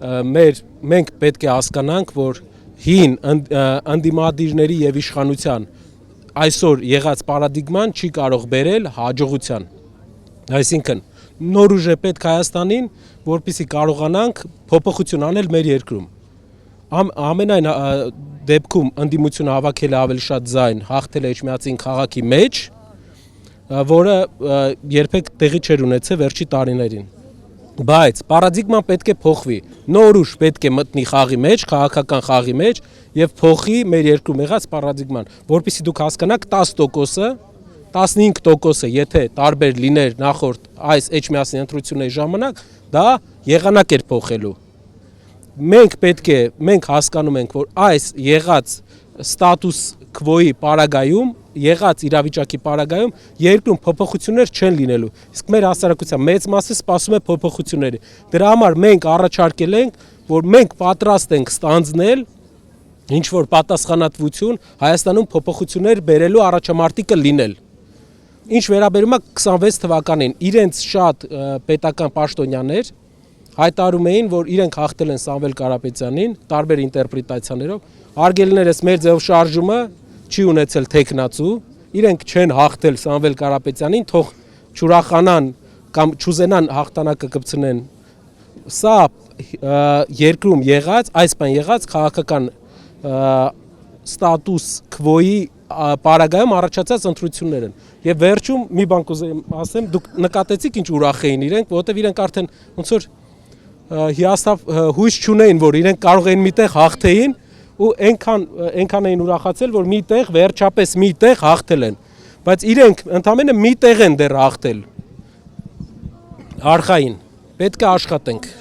մենք պետք է հասկանանք, որ հին ընդդիմադիրների եւ իշխանության այսօր եղած պարադիգման չի կարող բերել հաջողության։ Այսինքն նոր ուժ է պետք Հայաստանին, որպեսզի կարողանանք փոփոխություն անել մեր երկրում։ Ամենայն դեպքում ընդդիմությունը հավաքել է ավելի շատ ձայն, հաղթել է Էջմիածին քաղաքի մեջ, որը երբեք տեղի չէր ունեցել վերջի տարիներին։ Բայց պարադիգման պետք է փոխվի։ Նոր ուժ պետք է մտնի խաղի մեջ, քաղաքական խաղի մեջ եւ փոխի մեր երկրում եղած պարադիգման, որpեսզի դուք հասկանաք 10%-ը, 15%-ը, եթե տարբեր լիներ նախորդ այս Էջմիածին ընտրությունների ժամանակ, դա եղանակ էր փոխելու։ Մենք հասկանում ենք, որ այս եղած ստատուս քվոյի պարագայում, եղած իրավիճակի պարագայում երկրում փոփոխություններ չեն լինելու։ Իսկ մեր հասարակության մեծ մասը սպասում է փոփոխությունների։ Դրա համար մենք առաջարկել ենք, որ մենք պատրաստ ենք ստանձնել ինչ որ պատասխանատվություն Հայաստանում փոփոխություններ բերելու առաջամարտիկը լինել։ Ինչ վերաբերում է 26 թվականին, իրենց շատ պետական պաշտոնյաներ հայտարարում էին, որ իրենք հաղթել են Սամվել Կարապետյանին տարբեր ինտերպրետացիաներով, արգելներս մեր ձև շարժումը չի ունեցել տեխնացու, իրենք չեն հաղթել Սամվել Կարապետյանին, թող չուրախանան կամ չուզենան հաղթանակը կպցնեն։ Սա երկրում եղած, այս բան եղած քաղաքական ստատուս քվոյի պարագայում առաջացած ընտրություններ են։ Եվ վերջում մի բան կուզեմ ասեմ, դուք նկատեցիք ինչ ուրախ էին իրենք, որովհետև իրենք արդեն ոնց որ հիասթափ հույս չունեին, որ իրենք կարող էին միտեղ հաղթեին ու այնքան էին ուրախացել, որ միտեղ վերջապես միտեղ հաղթել են, բայց իրենք ընդամենը միտեղ են դեռ հաղթել։ Արխային պետք է աշխատենք։